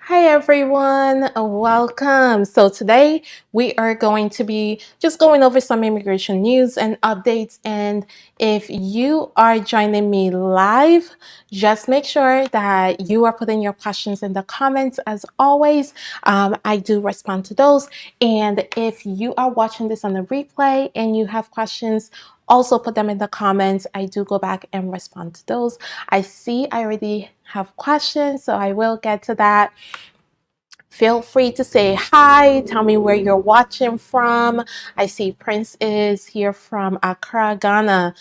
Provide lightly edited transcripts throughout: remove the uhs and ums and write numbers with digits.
Hi everyone, welcome. So today we are going to be just going over some immigration news and updates. And if you are joining me live, just make sure that you are putting your questions in the comments as always. I do respond to those. And if you are watching this on the replay and you have questions, also put them in the comments. I do go back and respond to those. I see I already have questions, so I will get to that. Feel free to say hi, tell me where you're watching from. I see Prince is here from Accra, Ghana.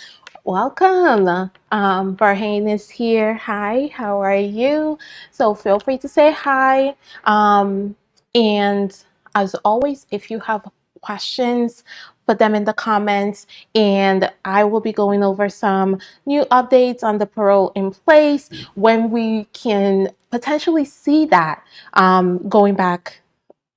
Welcome. Barhane is here. Hi, how are you? So feel free to say hi. And as always, if you have questions, put them in the comments, and I will be going over some new updates on the parole in place when we can potentially see that going back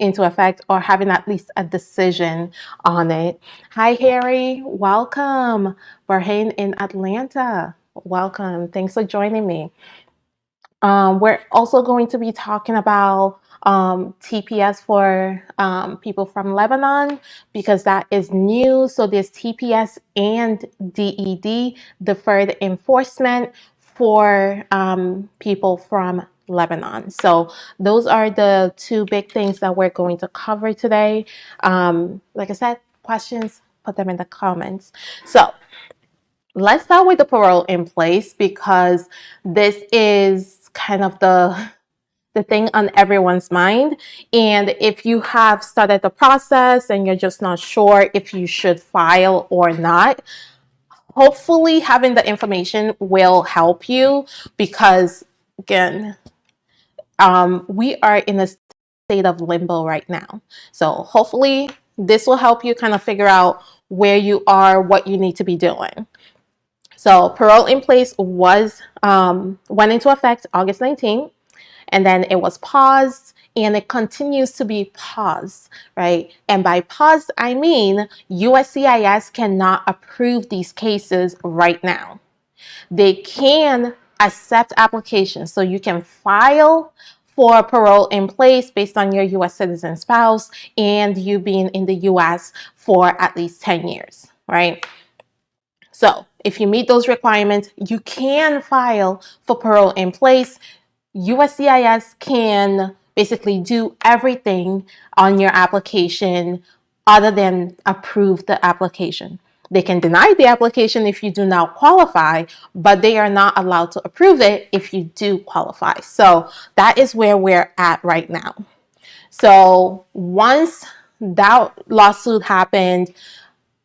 into effect or having at least a decision on it. Hi, Harry. Welcome. Barhane in Atlanta. Welcome. Thanks for joining me. We're also going to be talking about TPS for people from Lebanon because that is new. So there's TPS and DED, deferred enforcement for people from Lebanon. So those are the two big things that we're going to cover today. Like I said, questions, put them in the comments. So let's start with the parole in place because this is kind of the thing on everyone's mind. And if you have started the process and you're just not sure if you should file or not, hopefully having the information will help you because again, we are in a state of limbo right now. So hopefully this will help you kind of figure out where you are, what you need to be doing. So parole in place was went into effect August 19th, and then it was paused, and it continues to be paused, right? And by paused, I mean USCIS cannot approve these cases right now. They can accept applications, so you can file for parole in place based on your U.S. citizen spouse and you being in the U.S. for at least 10 years, right? So if you meet those requirements, you can file for parole in place. USCIS can basically do everything on your application other than approve the application. They can deny the application if you do not qualify, but they are not allowed to approve it if you do qualify. So that is where we're at right now. So once that lawsuit happened,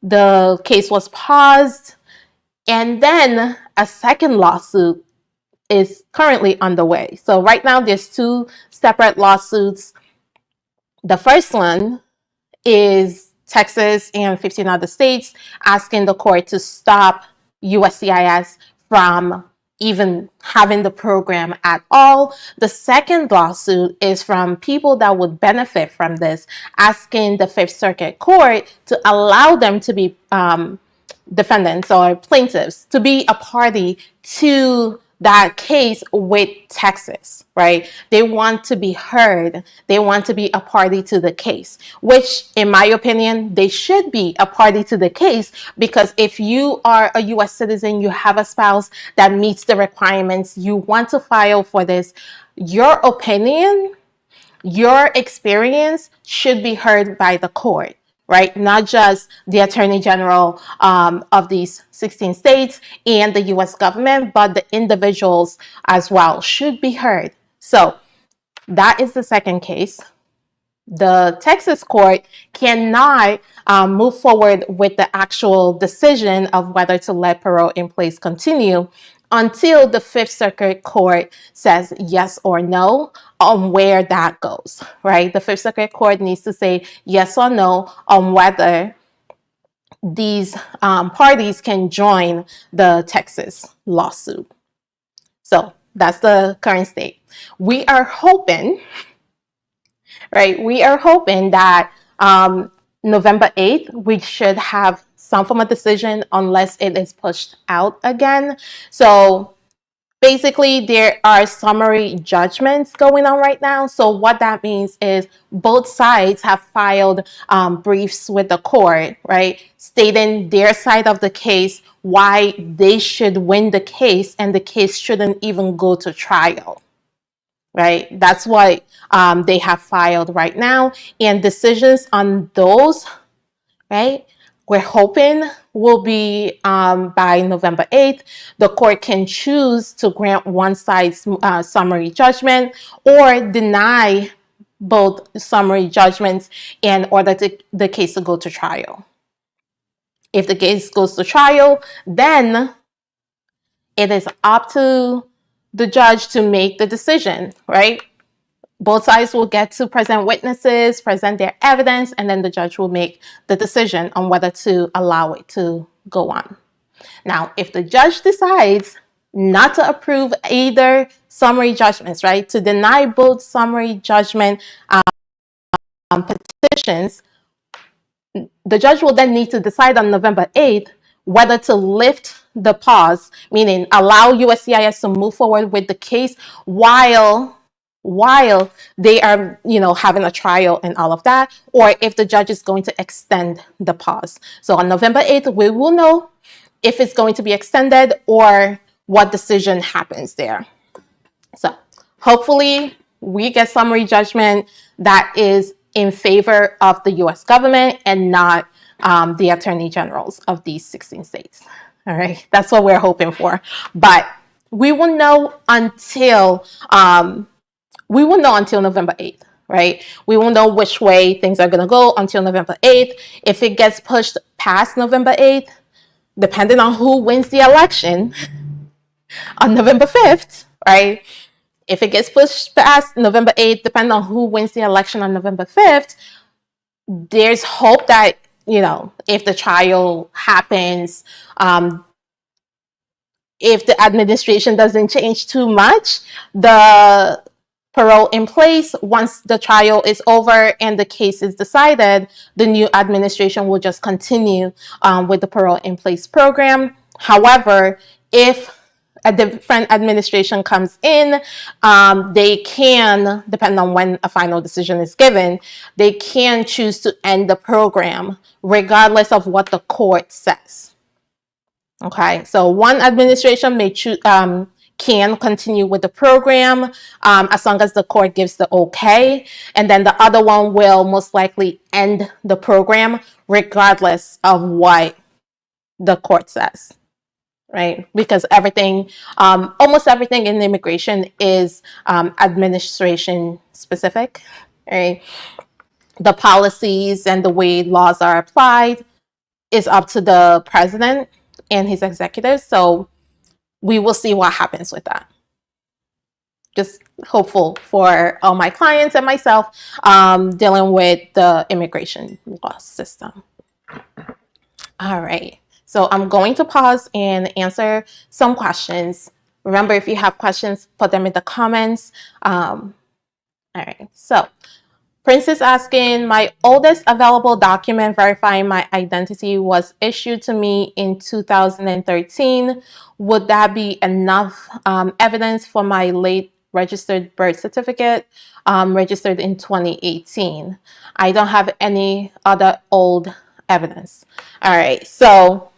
the case was paused, and then a second lawsuit is currently underway. So right now there's two separate lawsuits. The first one is Texas and 15 other states asking the court to stop USCIS from even having the program at all. The second lawsuit is from people that would benefit from this, asking the Fifth Circuit Court to allow them to be defendants or plaintiffs to be a party to that case with Texas, right? They want to be heard. They want to be a party to the case, which in my opinion, they should be a party to the case because if you are a US citizen, you have a spouse that meets the requirements, you want to file for this, your opinion, your experience should be heard by the court, right? Not just the Attorney General of these 16 states and the US government, but the individuals as well should be heard. So that is the second case. The Texas court cannot move forward with the actual decision of whether to let parole in place continue until the Fifth Circuit Court says yes or no on where that goes, right? The Fifth Circuit Court needs to say yes or no on whether these parties can join the Texas lawsuit. So that's the current state. We are hoping, right? We are hoping that November 8th, we should have some form of decision unless it is pushed out again. So basically there are summary judgments going on right now. So what that means is both sides have filed briefs with the court, right, stating their side of the case, why they should win the case and the case shouldn't even go to trial. Right, that's what they have filed right now, and decisions on those, right, we're hoping will be by November 8th. The court can choose to grant one side's summary judgment or deny both summary judgments in order to the case to go to trial. If the case goes to trial, then it is up to the judge to make the decision, right? Both sides will get to present witnesses, present their evidence, and then the judge will make the decision on whether to allow it to go on. Now, if the judge decides not to approve either summary judgments, right, to deny both summary judgment petitions, the judge will then need to decide on November 8th whether to lift the pause, meaning allow USCIS to move forward with the case while they are, having a trial and all of that, or if the judge is going to extend the pause. So on November 8th, we will know if it's going to be extended or what decision happens there. So hopefully we get summary judgment that is in favor of the US government and not the attorney generals of these 16 states. All right, that's what we're hoping for. But we will know until November 8th, right? We will know which way things are going to go until November 8th. If it gets pushed past November 8th, depending on who wins the election on November 5th, right? If it gets pushed past November 8th, depending on who wins the election on November 5th, there's hope that, if the trial happens, if the administration doesn't change too much, the parole in place, once the trial is over and the case is decided, the new administration will just continue with the parole in place program. However, if a different administration comes in, they can, depending on when a final decision is given, they can choose to end the program regardless of what the court says. Okay, so one administration may choose, can continue with the program as long as the court gives the okay, and then the other one will most likely end the program regardless of what the court says, right? Because everything, almost everything in immigration is administration specific, right? The policies and the way laws are applied is up to the president and his executives. So we will see what happens with that. Just hopeful for all my clients and myself dealing with the immigration law system. All right. So I'm going to pause and answer some questions. Remember, if you have questions, put them in the comments. All right. So Prince is asking, my oldest available document verifying my identity was issued to me in 2013. Would that be enough evidence for my late registered birth certificate registered in 2018? I don't have any other old evidence. All right, so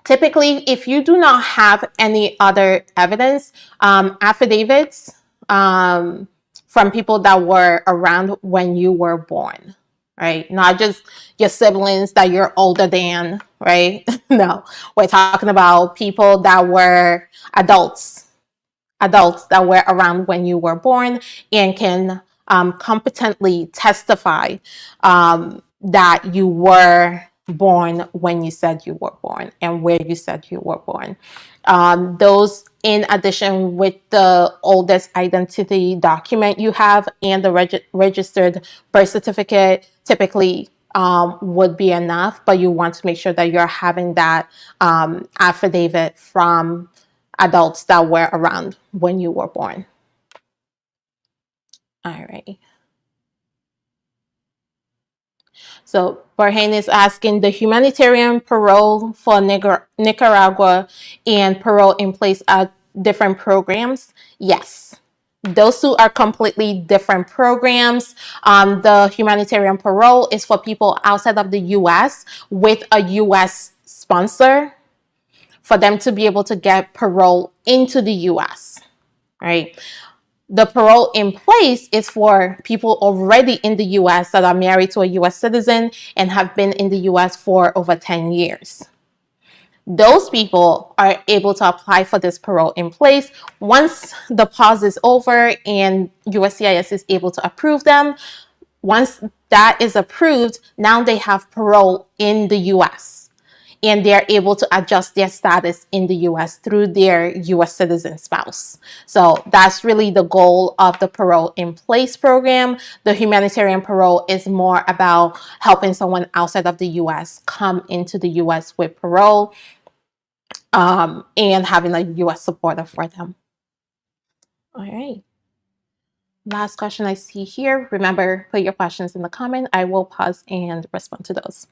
typically, if you do not have any other evidence, affidavits from people that were around when you were born, right? Not just your siblings that you're older than, right? No, we're talking about people that were adults that were around when you were born and can competently testify that you were born when you said you were born and where you said you were born. Those, in addition with the oldest identity document you have and the registered birth certificate, typically would be enough, but you want to make sure that you're having that affidavit from adults that were around when you were born. All right. So Barhane is asking, the humanitarian parole for Nicaragua and parole in place are different programs? Yes. Those two are completely different programs. The humanitarian parole is for people outside of the US with a US sponsor for them to be able to get parole into the US, right? The parole in place is for people already in the US that are married to a US citizen and have been in the US for over 10 years. Those people are able to apply for this parole in place. Once the pause is over and USCIS is able to approve them, once that is approved, now they have parole in the US and they're able to adjust their status in the US through their US citizen spouse. So that's really the goal of the Parole in Place program. The humanitarian parole is more about helping someone outside of the US come into the US with parole, and having a US supporter for them. All right. Last question I see here. Remember, put your questions in the comment. I will pause and respond to those.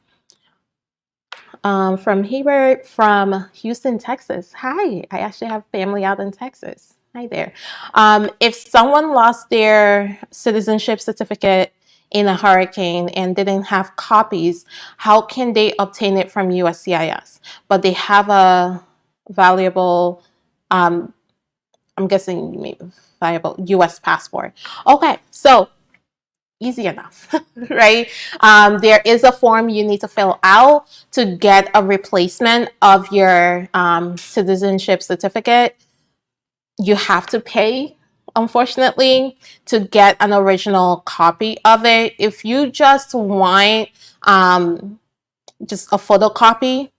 From Hebert from Houston, Texas. Hi, I actually have family out in Texas. Hi there. If someone lost their citizenship certificate in a hurricane and didn't have copies, how can they obtain it from USCIS? But they have a valuable, I'm guessing maybe viable US passport. Okay, so easy enough, right? There is a form you need to fill out to get a replacement of your citizenship certificate. You have to pay, unfortunately, to get an original copy of it. If you just want just a photocopy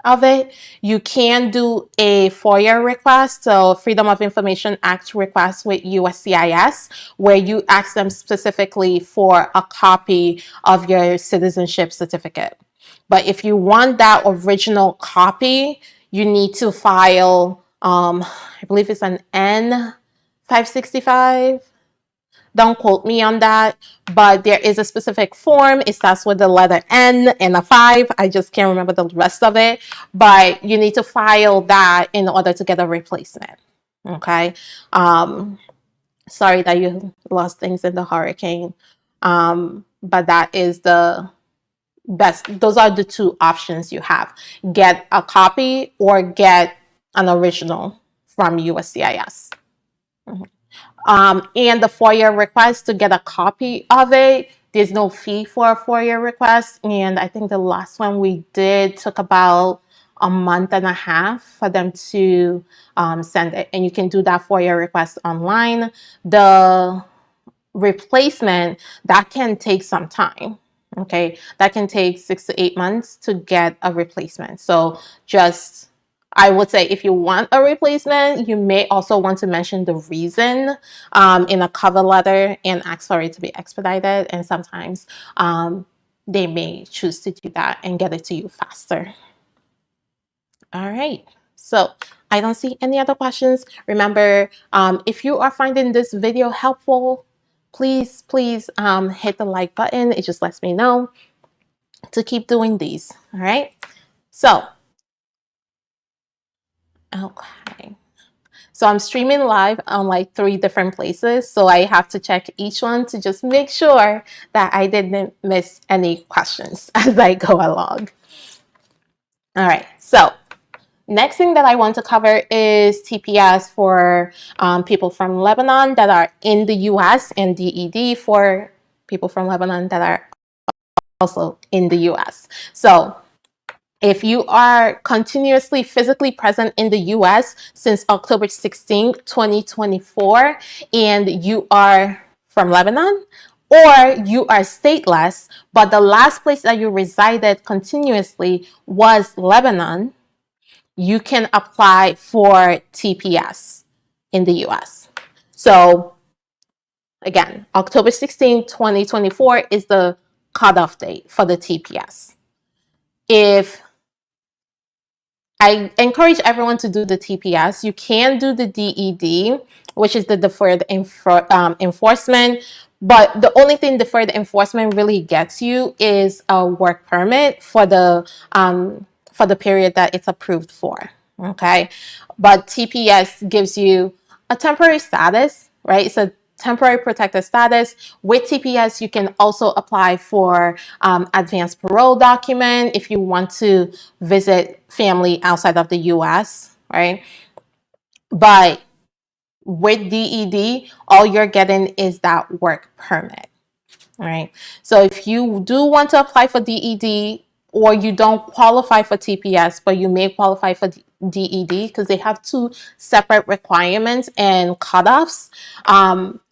of it, you can do a FOIA request, so Freedom of Information Act request with USCIS, where you ask them specifically for a copy of your citizenship certificate. But if you want that original copy, you need to file, I believe it's an N-565. Don't quote me on that, but there is a specific form. It starts with the letter N and a 5. I just can't remember the rest of it, but you need to file that in order to get a replacement. Okay. Sorry that you lost things in the hurricane, but that is the best. Those are the two options you have: get a copy or get an original from USCIS. And the FOIA request, to get a copy of it, there's no fee for a FOIA request. And I think the last one we did took about a month and a half for them to send it. And you can do that FOIA request online. The replacement, that can take some time. Okay, that can take 6 to 8 months to get a replacement. So just, I would say, if you want a replacement, you may also want to mention the reason in a cover letter and ask for it to be expedited. And sometimes they may choose to do that and get it to you faster. All right. So I don't see any other questions. Remember, if you are finding this video helpful, please hit the like button. It just lets me know to keep doing these. All right. So, okay. So I'm streaming live on like 3 different places. So I have to check each one to just make sure that I didn't miss any questions as I go along. All right. So next thing that I want to cover is TPS for people from Lebanon that are in the US, and DED for people from Lebanon that are also in the US. So if you are continuously physically present in the US since October 16, 2024, and you are from Lebanon, or you are stateless, but the last place that you resided continuously was Lebanon, you can apply for TPS in the US. So again, October 16, 2024 is the cutoff date for the TPS. If I encourage everyone to do the TPS, you can do the DED, which is the deferred enforcement. But the only thing deferred enforcement really gets you is a work permit for the period that it's approved for. Okay. But TPS gives you a temporary status, right? It's a temporary protected status. With TPS, you can also apply for advanced parole document if you want to visit family outside of the US, right? But with DED, all you're getting is that work permit. All right. So if you do want to apply for DED, or you don't qualify for TPS, but you may qualify for DED, because they have two separate requirements and cutoffs.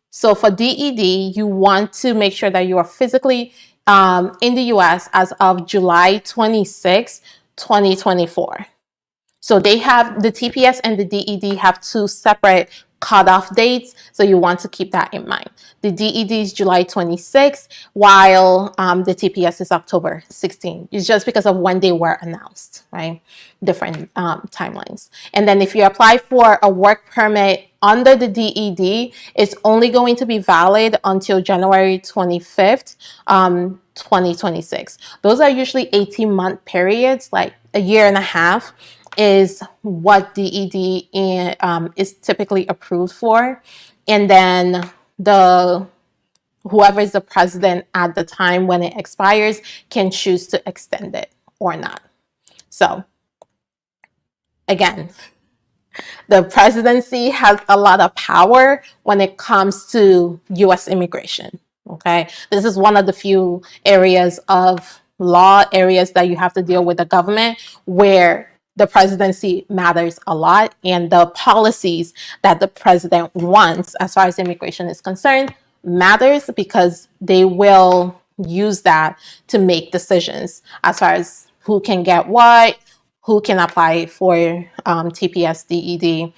So for DED, you want to make sure that you are physically in the US as of July 26, 2024. So they have the TPS and the DED have two separate cutoff dates. So you want to keep that in mind. The DED is July 26th, while the TPS is October 16th. It's just because of when they were announced, right? Different timelines. And then if you apply for a work permit under the DED, it's only going to be valid until January 25th, 2026. Those are usually 18-month periods, like a year and a half is what DED is typically approved for. And then whoever is the president at the time when it expires can choose to extend it or not. So again, the presidency has a lot of power when it comes to US immigration. Okay. This is one of the few areas of law areas that you have to deal with the government where the presidency matters a lot, and the policies that the president wants as far as immigration is concerned matters, because they will use that to make decisions as far as who can get what, who can apply for TPS DED,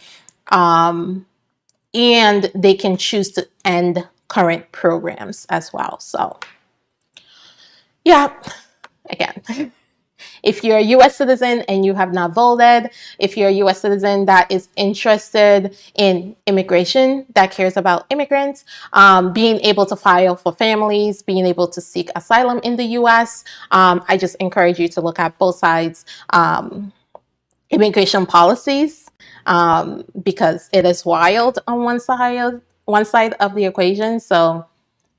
and they can choose to end current programs as well. So yeah, again, if you're a US citizen and you have not voted, if you're a US citizen that is interested in immigration, that cares about immigrants, being able to file for families, being able to seek asylum in the US, I just encourage you to look at both sides immigration policies, because it is wild on one side of the equation. So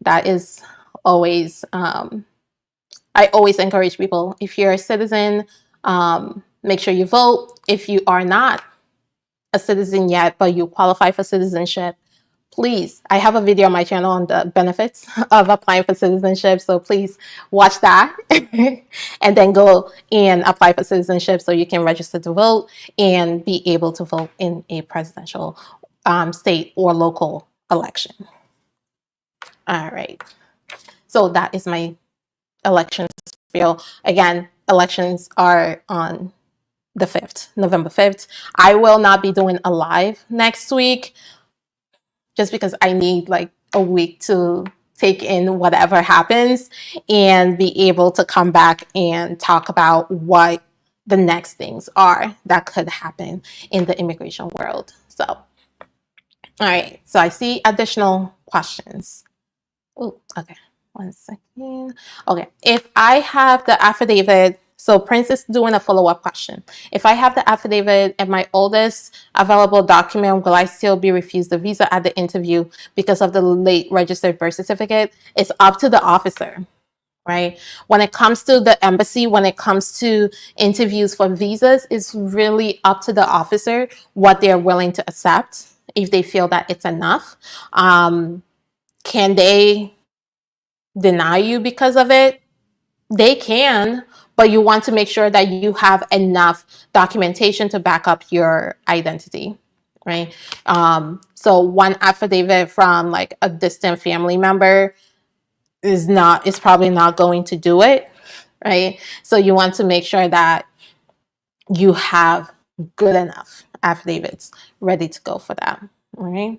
that is always I always encourage people, if you're a citizen, make sure you vote. If you are not a citizen yet, but you qualify for citizenship, please, I have a video on my channel on the benefits of applying for citizenship. So please watch that and then go and apply for citizenship so you can register to vote and be able to vote in a presidential state or local election. All right. So that is my election spiel. Again, elections are on the 5th, November 5th. I will not be doing a live next week just because I need like a week to take in whatever happens and be able to come back and talk about what the next things are that could happen in the immigration world. So, all right. So I see additional questions. Oh, okay. 1 second. Okay. If I have the affidavit, so Prince is doing a follow-up question. If I have the affidavit and my oldest available document, will I still be refused the visa at the interview because of the late registered birth certificate? It's up to the officer, right? When it comes to the embassy, when it comes to interviews for visas, it's really up to the officer what they're willing to accept, if they feel that it's enough. Can they deny you because of it? They can, but you want to make sure that you have enough documentation to back up your identity, right? So one affidavit from like a distant family member is probably not going to do it, right? So you want to make sure that you have good enough affidavits ready to go for that, right?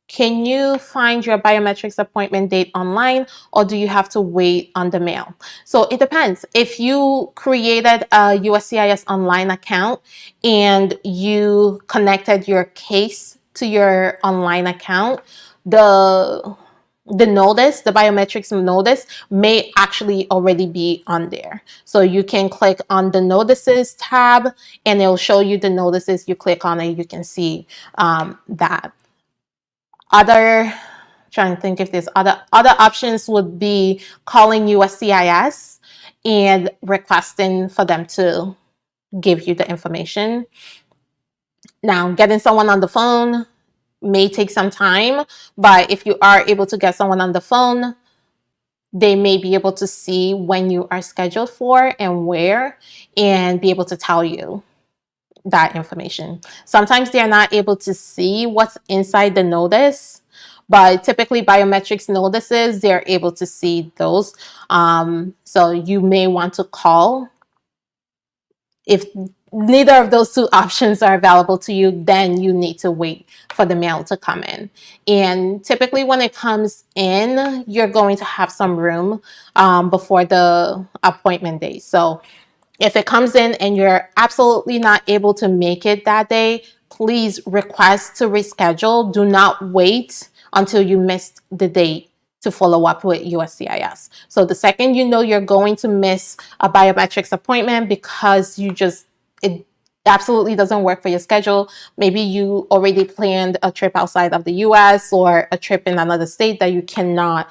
Can you find your biometrics appointment date online, or do you have to wait on the mail? So it depends. If you created a USCIS online account and you connected your case to your online account, the the notice, the biometrics notice may actually already be on there. So you can click on the notices tab and it'll show you the notices. You click on it, you can see that. Trying to think if there's other options would be calling USCIS and requesting for them to give you the information. Now, getting someone on the phone may take some time, but if you are able to get someone on the phone, they may be able to see when you are scheduled for and where, and be able to tell you that information. Sometimes they're not able to see what's inside the notice, but typically biometrics notices, they're able to see those. So you may want to call. If neither of those two options are available to you, then you need to wait for the mail to come in. And typically when it comes in, you're going to have some room before the appointment day. So if it comes in and you're absolutely not able to make it that day, please request to reschedule. Do not wait until you missed the date to follow up with USCIS. So the second you know you're going to miss a biometrics appointment because it absolutely doesn't work for your schedule. Maybe you already planned a trip outside of the US or a trip in another state that you cannot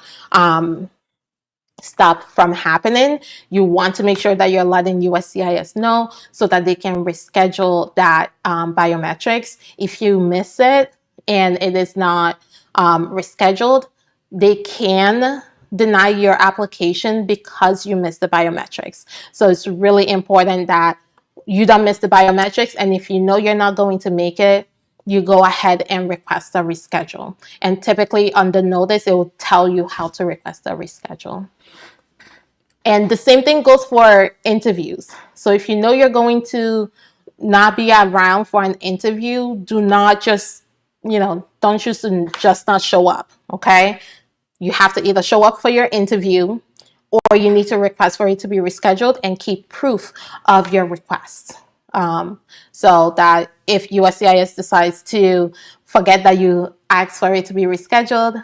stop from happening. You want to make sure that you're letting USCIS know so that they can reschedule that biometrics. If you miss it and it is not rescheduled, they can deny your application because you missed the biometrics. So it's really important that you don't miss the biometrics, and if you know you're not going to make it, you go ahead and request a reschedule. And typically on the notice, it will tell you how to request a reschedule. And the same thing goes for interviews. So if you know you're going to not be around for an interview, do not just, don't choose to just not show up, okay? You have to either show up for your interview or you need to request for it to be rescheduled and keep proof of your request. So that if USCIS decides to forget that you asked for it to be rescheduled,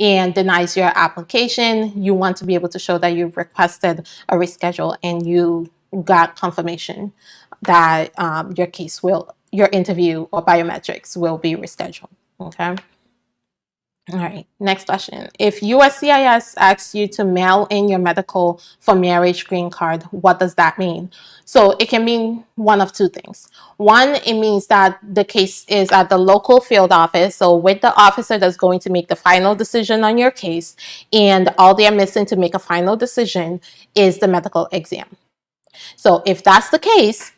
and denies your application, you want to be able to show that you've requested a reschedule and you got confirmation that your interview or biometrics will be rescheduled. Okay. All right, next question. If USCIS asks you to mail in your medical for marriage green card, what does that mean? So it can mean one of two things. One, it means that the case is at the local field office, so with the officer that's going to make the final decision on your case, and all they are missing to make a final decision is the medical exam. So if that's the case,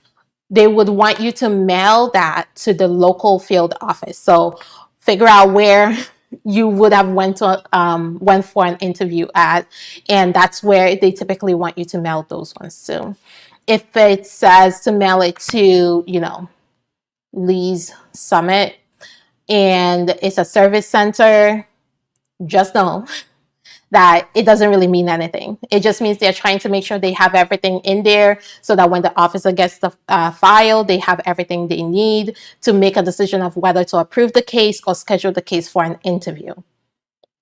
they would want you to mail that to the local field office. So figure out where you would have went for an interview at, and that's where they typically want you to mail those ones to. If it says to mail it to, Lee's Summit and it's a service center, just know that it doesn't really mean anything. It just means they're trying to make sure they have everything in there so that when the officer gets the file, they have everything they need to make a decision of whether to approve the case or schedule the case for an interview.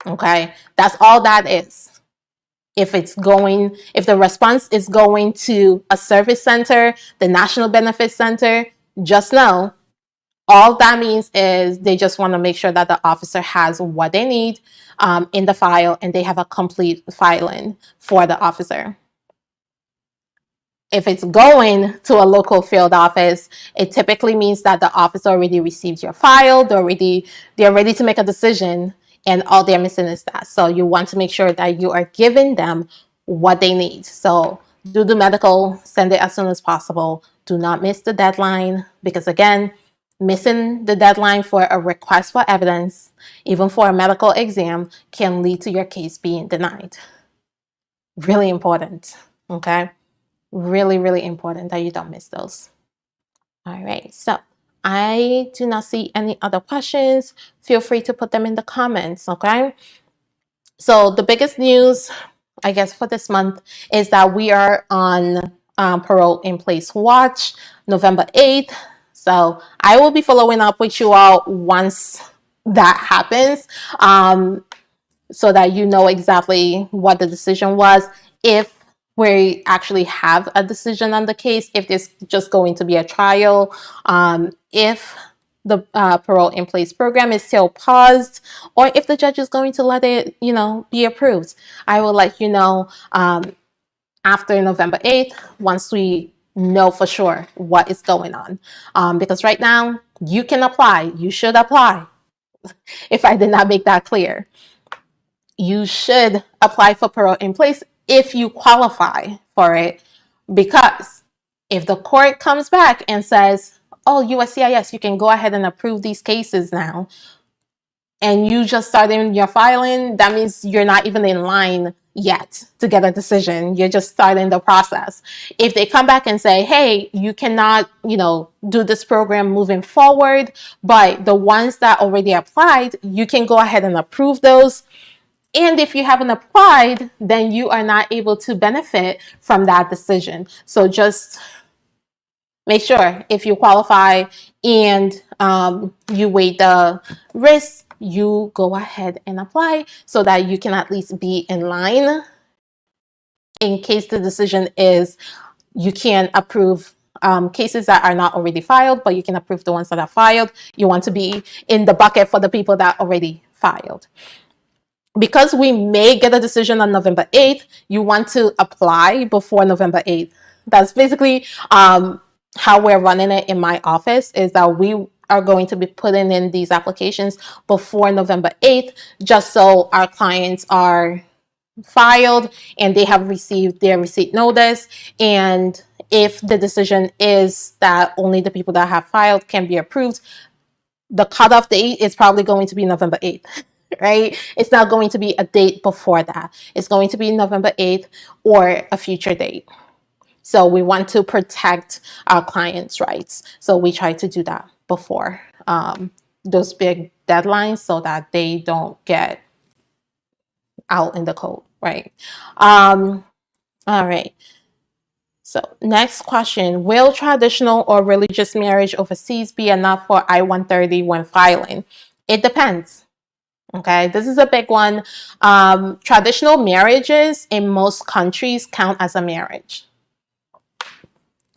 Okay, that's all that is. If the response is going to a service center, the National Benefit Center, just know all that means is they just want to make sure that the officer has what they need in the file and they have a complete filing for the officer. If it's going to a local field office, it typically means that the officer already received your file. They're ready to make a decision, and all they're missing is that. So you want to make sure that you are giving them what they need. So do the medical, send it as soon as possible. Do not miss the deadline, because again, missing the deadline for a request for evidence, even for a medical exam, can lead to your case being denied. Really important, okay? Really, really important that you don't miss those. All right, so I do not see any other questions. Feel free to put them in the comments, okay? So the biggest news, I guess, for this month is that we are on Parole in Place Watch, November 8th. So I will be following up with you all once that happens. so that you know exactly what the decision was, if we actually have a decision on the case, if there's just going to be a trial, if the parole in place program is still paused, or if the judge is going to let it, be approved. I will let you know after November 8th, once we know for sure what is going on. Because right now, you can apply. You should apply. If I did not make that clear, you should apply for parole in place if you qualify for it. Because if the court comes back and says, oh, USCIS, you can go ahead and approve these cases now, and you just started your filing, that means you're not even in line yet to get a decision. You're just starting the process. If they come back and say, hey, you cannot, do this program moving forward, but the ones that already applied, you can go ahead and approve those. And if you haven't applied, then you are not able to benefit from that decision. So just make sure if you qualify and you weigh the risk, you go ahead and apply so that you can at least be in line in case the decision is you can approve cases that are not already filed, but you can approve the ones that are filed. You want to be in the bucket for the people that already filed. Because we may get a decision on November 8th, you want to apply before November 8th. That's basically how we're running it in my office, is that we are going to be putting in these applications before November 8th, just so our clients are filed and they have received their receipt notice. And if the decision is that only the people that have filed can be approved, the cutoff date is probably going to be November 8th. Right? It's not going to be a date before that. It's going to be November 8th or a future date. So we want to protect our clients' rights. So we try to do that before those big deadlines so that they don't get out in the cold, right? All right. So next question, will traditional or religious marriage overseas be enough for I-130 when filing? It depends. Okay, this is a big one. Traditional marriages in most countries count as a marriage.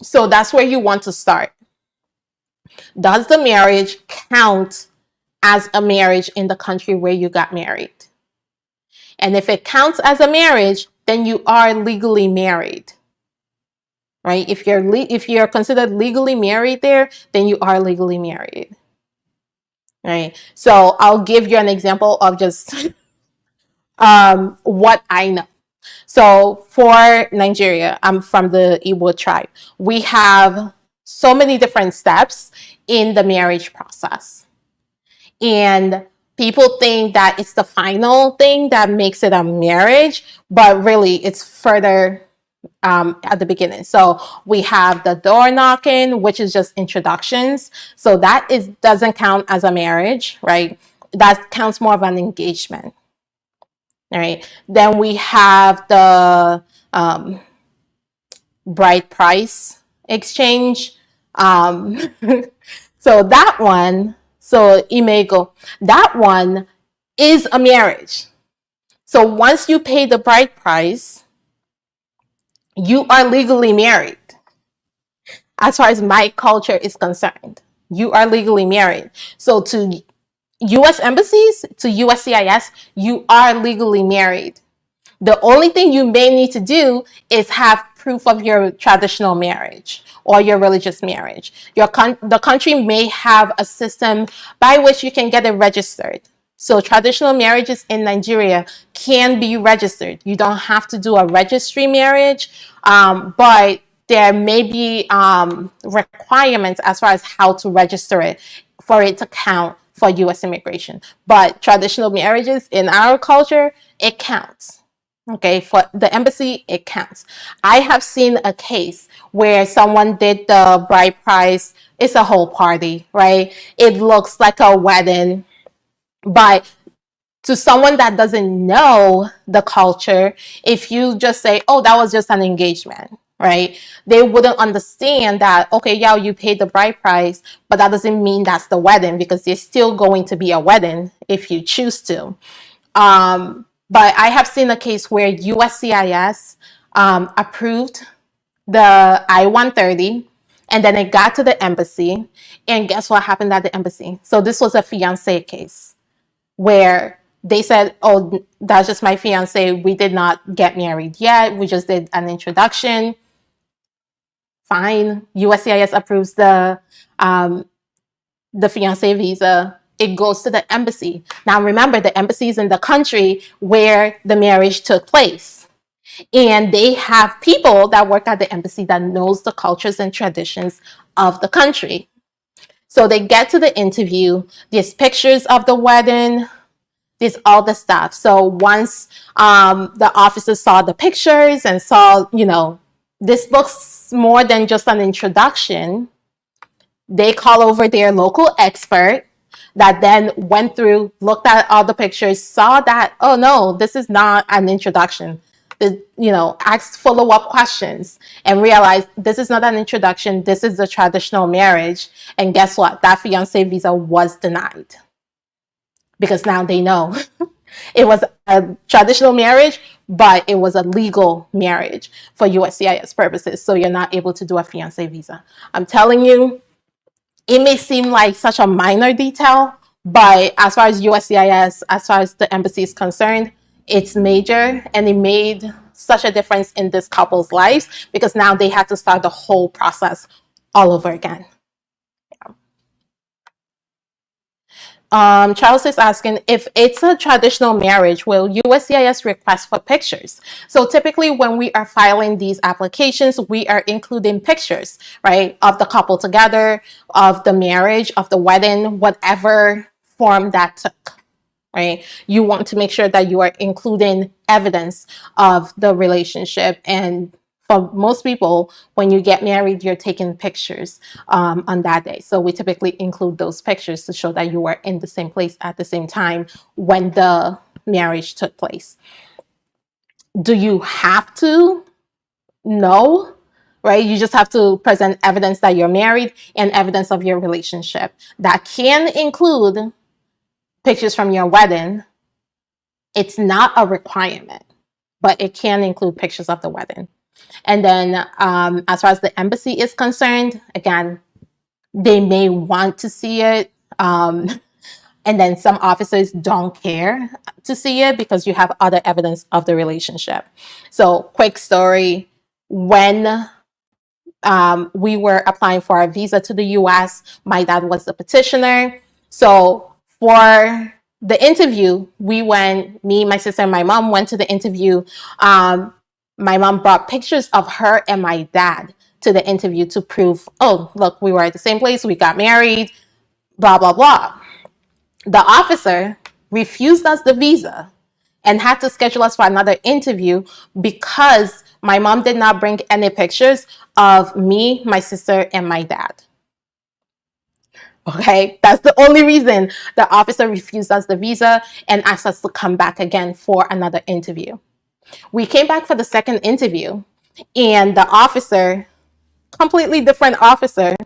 So that's where you want to start. Does the marriage count as a marriage in the country where you got married? And if it counts as a marriage, then you are legally married. Right? If you're considered legally married there, then you are legally married. Right? So I'll give you an example of just what I know. So for Nigeria, I'm from the Igbo tribe. We have so many different steps in the marriage process. And people think that it's the final thing that makes it a marriage, but really it's further at the beginning. So we have the door knocking, which is just introductions. So that doesn't count as a marriage, right? That counts more of an engagement. All right. Then we have the bride price exchange. So that one, Imego, that one is a marriage. So once you pay the bride price, you are legally married. As far as my culture is concerned, you are legally married. So to U.S. embassies, to USCIS, you are legally married. The only thing you may need to do is have proof of your traditional marriage or your religious marriage. The country may have a system by which you can get it registered. So traditional marriages in Nigeria can be registered. You don't have to do a registry marriage, but there may be requirements as far as how to register it for it to count for U.S. immigration. But traditional marriages in our culture, it counts. Okay, for the embassy, it counts. I have seen a case where someone did the bride price. It's a whole party, right? It looks like a wedding, but to someone that doesn't know the culture, if you just say, oh, that was just an engagement, right? They wouldn't understand that, okay, yeah, you paid the bride price, but that doesn't mean that's the wedding, because there's still going to be a wedding if you choose to. But I have seen a case where USCIS approved the I-130, and then it got to the embassy, and guess what happened at the embassy? So this was a fiancé case where they said, oh, that's just my fiance. We did not get married yet. We just did an introduction. Fine. USCIS approves the fiancé visa. It goes to the embassy. Now remember, the embassy is in the country where the marriage took place. And they have people that work at the embassy that knows the cultures and traditions of the country. So they get to the interview, there's pictures of the wedding, there's all the stuff. So once the officers saw the pictures and saw, this looks more than just an introduction, they call over their local expert that then went through, looked at all the pictures, saw that, oh no, this is not an introduction. Asked follow-up questions and realized this is not an introduction, this is a traditional marriage. And guess what? That fiancé visa was denied. Because now they know it was a traditional marriage, but it was a legal marriage for USCIS purposes. So you're not able to do a fiancé visa. I'm telling you, it may seem like such a minor detail, but as far as USCIS, as far as the embassy is concerned, it's major, and it made such a difference in this couple's lives because now they had to start the whole process all over again. Charles is asking, if it's a traditional marriage, will USCIS request for pictures? So typically when we are filing these applications, we are including pictures, right, of the couple together, of the marriage, of the wedding, whatever form that took, right? You want to make sure that you are including evidence of the relationship. And for most people, when you get married, you're taking pictures on that day. So we typically include those pictures to show that you were in the same place at the same time when the marriage took place. Do you have to? No, right? You just have to present evidence that you're married and evidence of your relationship. That can include pictures from your wedding. It's not a requirement, but it can include pictures of the wedding. And then as far as the embassy is concerned, again, they may want to see it. And then some officers don't care to see it because you have other evidence of the relationship. So quick story, when we were applying for a visa to the US, my dad was the petitioner. So for the interview, we went, me, my sister, and my mom went to the interview. My mom brought pictures of her and my dad to the interview to prove, oh, look, we were at the same place, we got married, blah, blah, blah. The officer refused us the visa and had to schedule us for another interview because my mom did not bring any pictures of me, my sister, and my dad. Okay, that's the only reason the officer refused us the visa and asked us to come back again for another interview. We came back for the second interview, and the officer, completely different officer,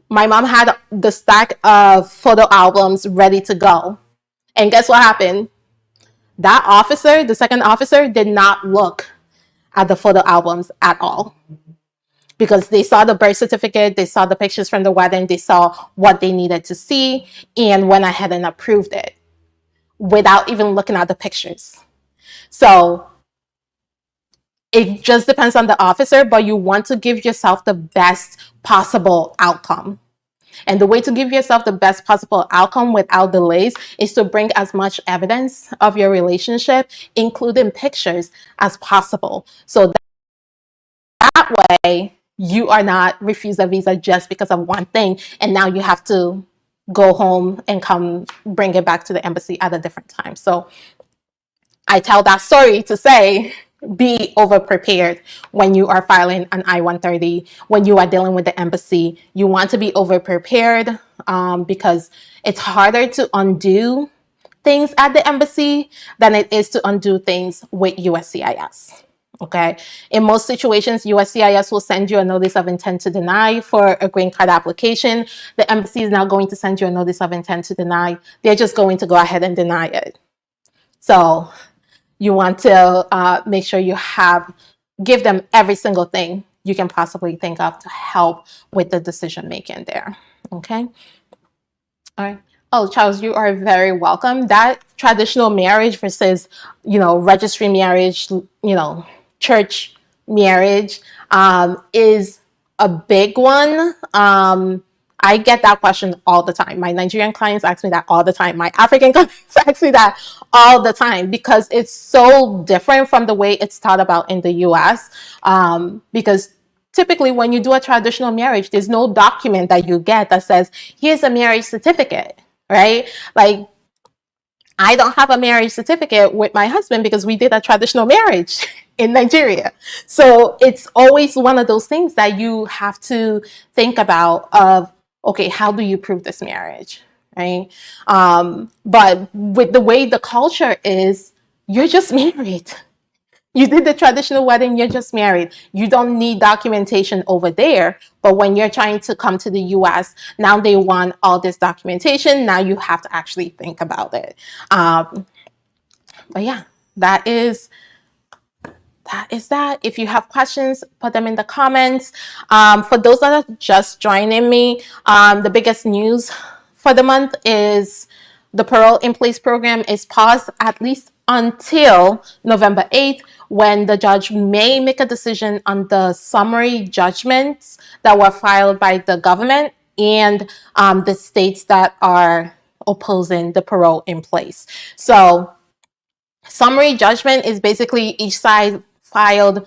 my mom had the stack of photo albums ready to go. And guess what happened? That officer, the second officer, did not look at the photo albums at all. Because they saw the birth certificate, they saw the pictures from the wedding, they saw what they needed to see, and went ahead and approved it without even looking at the pictures. So it just depends on the officer, but you want to give yourself the best possible outcome. And the way to give yourself the best possible outcome without delays is to bring as much evidence of your relationship, including pictures, as possible. So that way, you are not refused a visa just because of one thing, and now you have to go home and come bring it back to the embassy at a different time. So I tell that story to say, be over prepared when you are filing an I-130, when you are dealing with the embassy. You want to be over prepared because it's harder to undo things at the embassy than it is to undo things with USCIS. Okay. In most situations, USCIS will send you a notice of intent to deny for a green card application. The embassy is not going to send you a notice of intent to deny. They're just going to go ahead and deny it. So you want to make sure you give them every single thing you can possibly think of to help with the decision making there. Okay. All right. Oh, Charles, you are very welcome. That traditional marriage versus, registry marriage, church marriage, is a big one. I get that question all the time. My Nigerian clients ask me that all the time. My African clients ask me that all the time because it's so different from the way it's taught about in the US. Because typically when you do a traditional marriage, there's no document that you get that says, here's a marriage certificate, right? Like, I don't have a marriage certificate with my husband because we did a traditional marriage in Nigeria. So it's always one of those things that you have to think about of, okay, how do you prove this marriage, right? But with the way the culture is, you're just married. You did the traditional wedding, you're just married. You don't need documentation over there. But when you're trying to come to the US, now they want all this documentation. Now you have to actually think about it. But yeah, that is that. If you have questions, put them in the comments. For those that are just joining me, the biggest news for the month is the Parole in Place program is paused at least until November 8th, when the judge may make a decision on the summary judgments that were filed by the government and the states that are opposing the Parole in Place. So summary judgment is basically each side filed,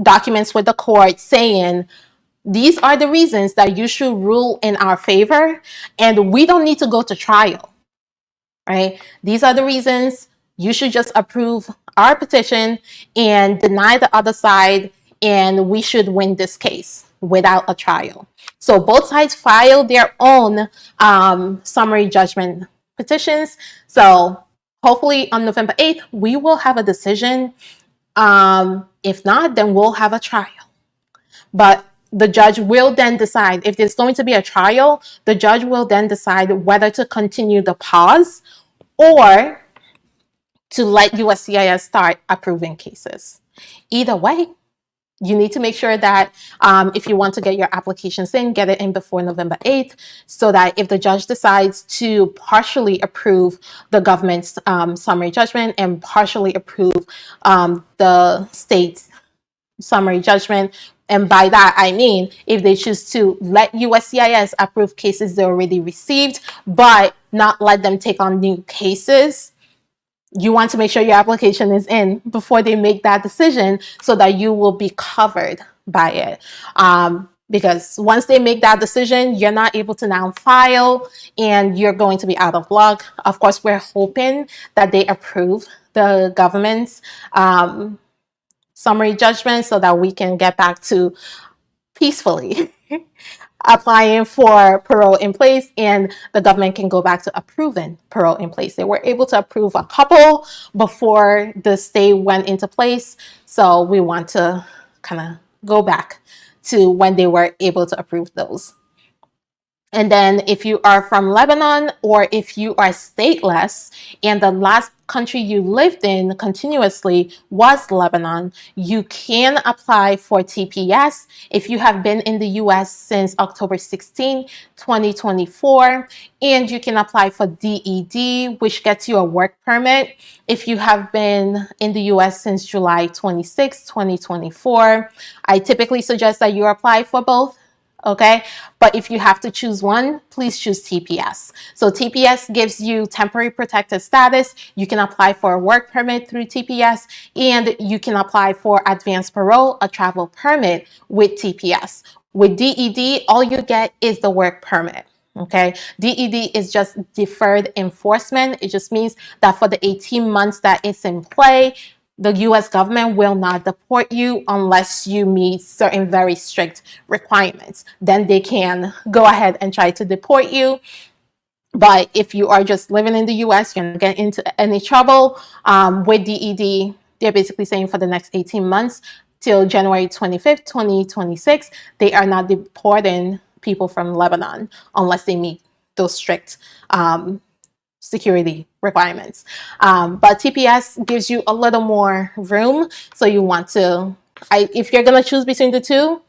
documents with the court saying, these are the reasons that you should rule in our favor, and we don't need to go to trial, right? These are the reasons you should just approve our petition and deny the other side, and we should win this case without a trial. So both sides filed their own summary judgment petitions. So hopefully on November 8th, we will have a decision. If not, then we'll have a trial. But the judge will then decide, if there's going to be a trial, the judge will then decide whether to continue the pause or to let USCIS start approving cases. Either way, you need to make sure that if you want to get your applications in, get it in before November 8th, so that if the judge decides to partially approve the government's summary judgment and partially approve the state's summary judgment, and by that I mean if they choose to let USCIS approve cases they already received, but not let them take on new cases, you want to make sure your application is in before they make that decision so that you will be covered by it. Because once they make that decision, you're not able to now file and you're going to be out of luck. Of course, we're hoping that they approve the government's summary judgment so that we can get back to peacefully applying for parole in place, and the government can go back to approving parole in place. They were able to approve a couple before the stay went into place. So we want to kind of go back to when they were able to approve those. And then if you are from Lebanon, or if you are stateless and the last country you lived in continuously was Lebanon, you can apply for TPS if you have been in the US since October 16, 2024. And you can apply for DED, which gets you a work permit if you have been in the US since July 26, 2024. I typically suggest that you apply for both. Okay, but if you have to choose one, please choose TPS. So TPS gives you temporary protected status. You can apply for a work permit through TPS, and you can apply for advanced parole, a travel permit with TPS. With DED, all you get is the work permit. Okay, DED is just deferred enforcement. It just means that for the 18 months that it's in play, the US government will not deport you unless you meet certain very strict requirements. Then they can go ahead and try to deport you. But if you are just living in the US, you're not getting into any trouble. With DED, they're basically saying for the next 18 months till January 25th, 2026, they are not deporting people from Lebanon unless they meet those strict security requirements. But TPS gives you a little more room. So you want to, if you're going to choose between the two,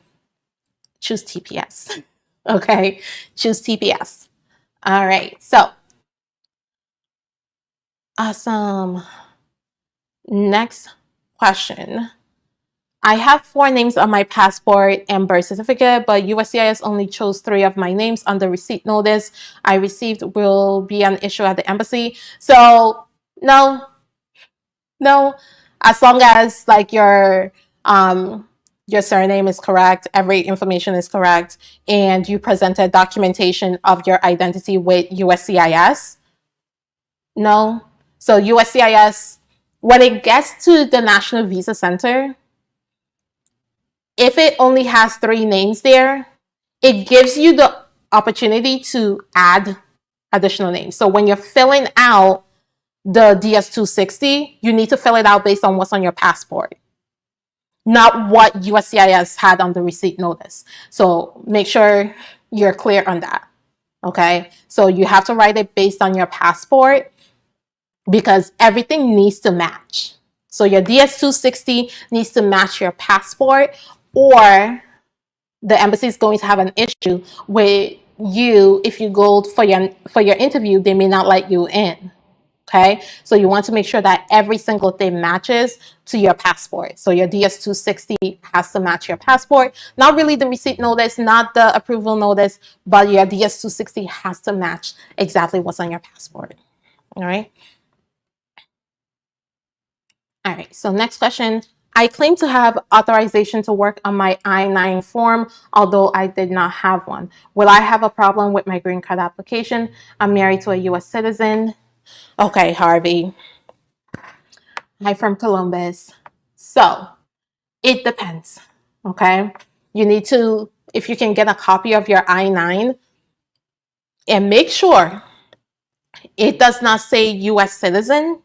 choose TPS. Okay, choose TPS. All right, so awesome. Next question. I have 4 names on my passport and birth certificate, but USCIS only chose 3 of my names on the receipt notice I received. Will be an issue at the embassy. So no, as long as like your surname is correct, every information is correct, and you presented documentation of your identity with USCIS. No. So USCIS, when it gets to the National Visa Center, if it only has 3 names there, it gives you the opportunity to add additional names. So when you're filling out the DS-260, you need to fill it out based on what's on your passport, not what USCIS had on the receipt notice. So make sure you're clear on that. Okay, so you have to write it based on your passport because everything needs to match. So your DS-260 needs to match your passport, or the embassy is going to have an issue with you. If you go for your interview, they may not let you in. Okay, so you want to make sure that every single thing matches to your passport. So your DS-260 has to match your passport, not really the receipt notice, not the approval notice, but your DS-260 has to match exactly what's on your passport. All right. All right, so next question. I claim to have authorization to work on my I-9 form, although I did not have one. Will I have a problem with my green card application? I'm married to a U.S. citizen. Okay, Harvey. Hi from Columbus. So it depends, okay? You need to, if you can get a copy of your I-9 and make sure it does not say U.S. citizen,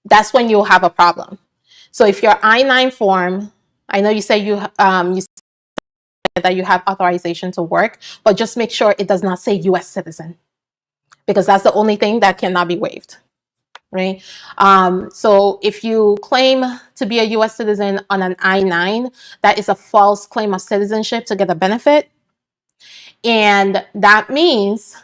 that's when you'll have a problem. So if your I-9 form, I know you say you said that you have authorization to work, but just make sure it does not say U.S. citizen, because that's the only thing that cannot be waived, right? So if you claim to be a U.S. citizen on an I-9, that is a false claim of citizenship to get a benefit. And that means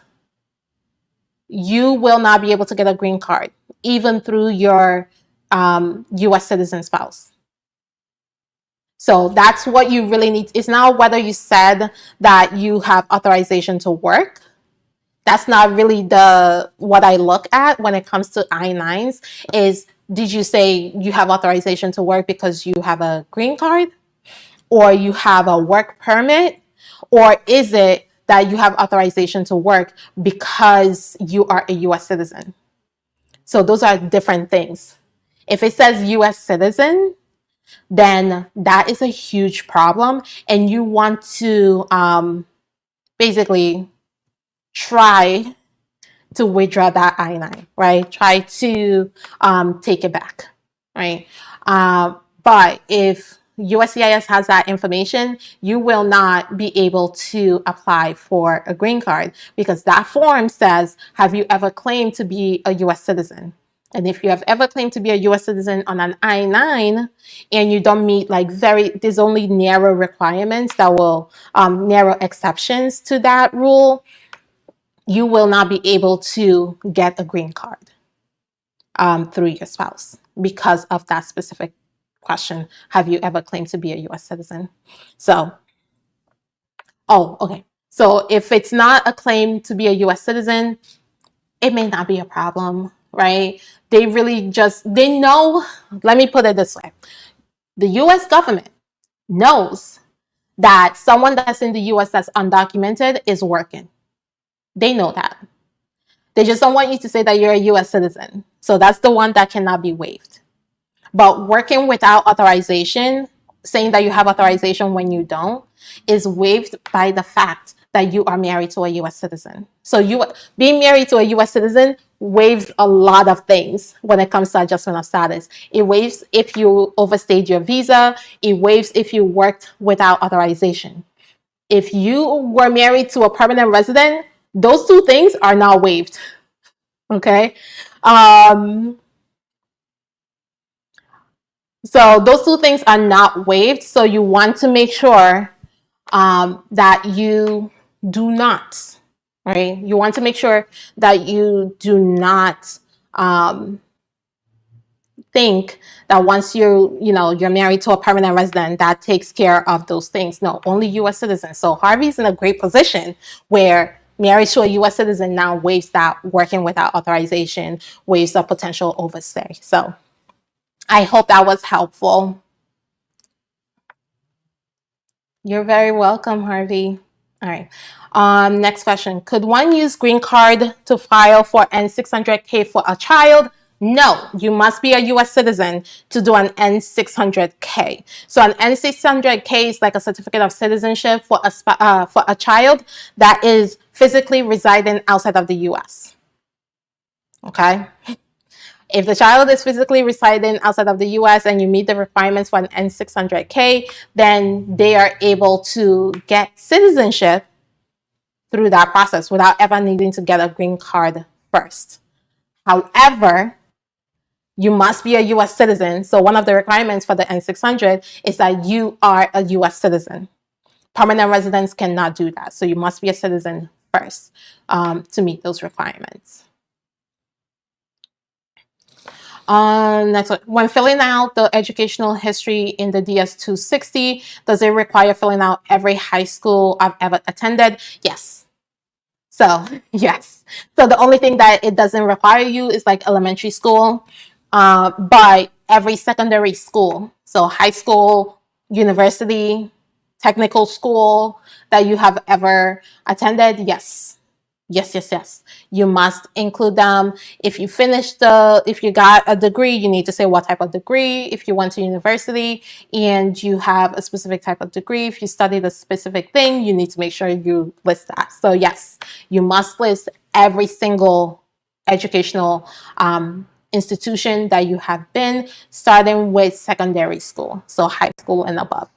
you will not be able to get a green card, even through your U.S. citizen spouse. So that's what you really need. It's not whether you said that you have authorization to work. That's not really what I look at when it comes to I-9s is, did you say you have authorization to work because you have a green card or you have a work permit, or is it that you have authorization to work because you are a U.S. citizen? So those are different things. If it says U.S. citizen, then that is a huge problem, and you want to basically try to withdraw that I-9, right? Try to take it back, right? But if USCIS has that information, you will not be able to apply for a green card, because that form says, have you ever claimed to be a U.S. citizen? And if you have ever claimed to be a U.S. citizen on an I-9 and you don't meet there's only narrow requirements that will, narrow exceptions to that rule, you will not be able to get a green card through your spouse because of that specific question. Have you ever claimed to be a U.S. citizen? So, okay. So if it's not a claim to be a U.S. citizen, it may not be a problem, right? They really they know, let me put it this way. The U.S. government knows that someone that's in the U.S. that's undocumented is working. They know that. They just don't want you to say that you're a U.S. citizen. So that's the one that cannot be waived. But working without authorization, saying that you have authorization when you don't, is waived by the fact that you are married to a U.S. citizen. So you being married to a U.S. citizen waives a lot of things when it comes to adjustment of status. It waives if you overstayed your visa. It waives if you worked without authorization. If you were married to a permanent resident, those 2 things are not waived. Okay. So those two things are not waived. So you want to make sure that you do not, right? You want to make sure that you do not think that once you're married to a permanent resident, that takes care of those things. No, only U.S. citizens. So Harvey's in a great position where marriage to a U.S. citizen now waives that working without authorization, waives a potential overstay. So I hope that was helpful. You're very welcome, Harvey. All right. Next question. Could one use green card to file for N600K for a child? No, you must be a US citizen to do an N600K. So an N600K is like a certificate of citizenship for a child that is physically residing outside of the US. Okay. If the child is physically residing outside of the US and you meet the requirements for an N600K, then they are able to get citizenship through that process without ever needing to get a green card first. However, you must be a US citizen. So one of the requirements for the N600 is that you are a US citizen. Permanent residents cannot do that. So you must be a citizen first to meet those requirements. Next one. When filling out the educational history in the DS-260, does it require filling out every high school I've ever attended? Yes. So, yes. So the only thing that it doesn't require you is like elementary school, but every secondary school, so high school, university, technical school that you have ever attended, yes. Yes. You must include them. If you got a degree, you need to say what type of degree. If you went to university and you have a specific type of degree, if you studied a specific thing, you need to make sure you list that. So yes, you must list every single educational institution that you have been, starting with secondary school, so high school and above.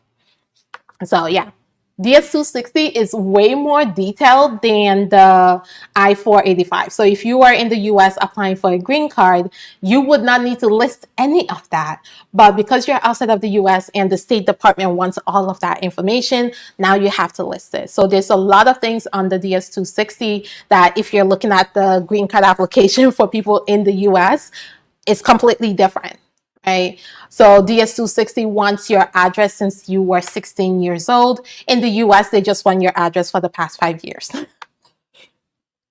So yeah. DS-260 is way more detailed than the I-485. So if you are in the US applying for a green card, you would not need to list any of that. But because you're outside of the US and the State Department wants all of that information, now you have to list it. So there's a lot of things on the DS-260 that if you're looking at the green card application for people in the US, it's completely different. Right. So DS-260 wants your address since you were 16 years old. In the US, they just want your address for the past 5 years.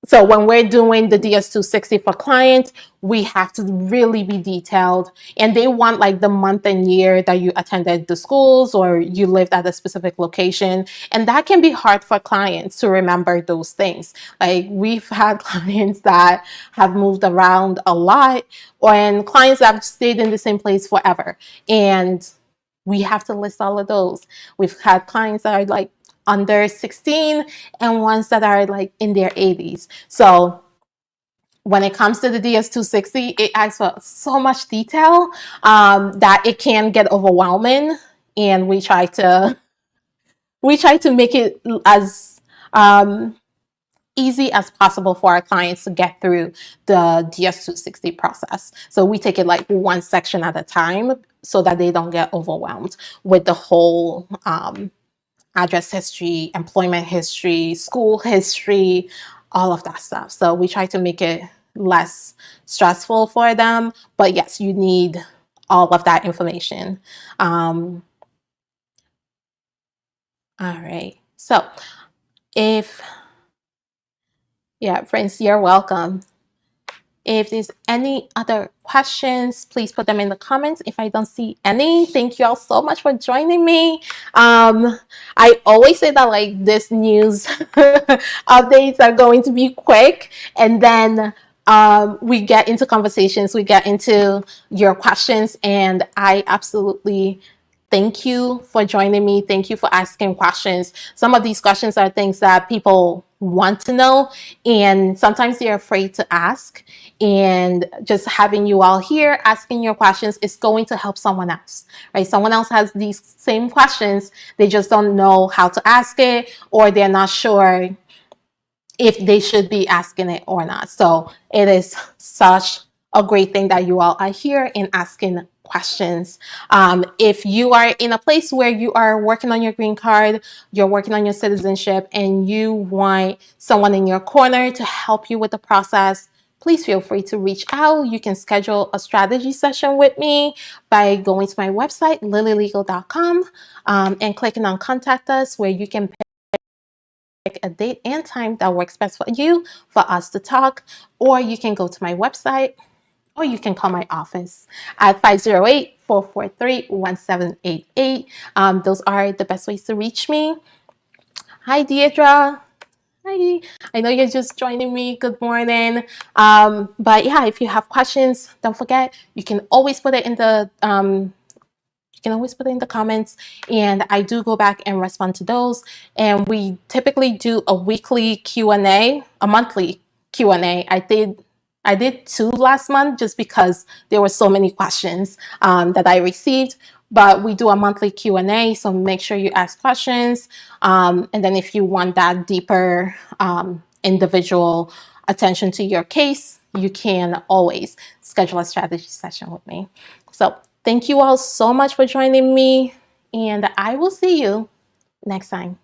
So when we're doing the DS-260 for clients, we have to really be detailed. And they want like the month and year that you attended the schools or you lived at a specific location. And that can be hard for clients to remember those things. Like we've had clients that have moved around a lot, and clients that have stayed in the same place forever. And we have to list all of those. We've had clients that are like under 16 and ones that are like in their 80s. So when it comes to the DS-260, it asks for so much detail that it can get overwhelming. And we try to make it as easy as possible for our clients to get through the DS-260 process. So we take it like one section at a time so that they don't get overwhelmed with the whole address history, employment history, school history, all of that stuff. So we try to make it less stressful for them. But yes, you need all of that information. All right. So friends, you're welcome. If there's any other questions, please put them in the comments. If I don't see any, thank you all so much for joining me. I always say that like this news updates are going to be quick, and then we get into conversations, we get into your questions, and I absolutely thank you for joining me. Thank you for asking questions. Some of these questions are things that people want to know, and sometimes they're afraid to ask. And just having you all here asking your questions is going to help someone else, right? Someone else has these same questions. They just don't know how to ask it, or they're not sure if they should be asking it or not. So it is such a great thing that you all are here and asking questions. If you are in a place where you are working on your green card, you're working on your citizenship, and you want someone in your corner to help you with the process, please feel free to reach out. You can schedule a strategy session with me by going to my website, lilylegal.com, and clicking on contact us, where you can pick a date and time that works best for you for us to talk. Or you can go to my website, or you can call my office at 508-443-1788. Those are the best ways to reach me. Hi, Deidre. Hi. I know you're just joining me. Good morning. But yeah, if you have questions, don't forget, you can always put it in the comments, and I do go back and respond to those. And we typically do a weekly Q&A, a monthly Q&A. I did 2 last month just because there were so many questions that I received. But we do a monthly Q&A, so make sure you ask questions. And then if you want that deeper individual attention to your case, you can always schedule a strategy session with me. So thank you all so much for joining me, and I will see you next time.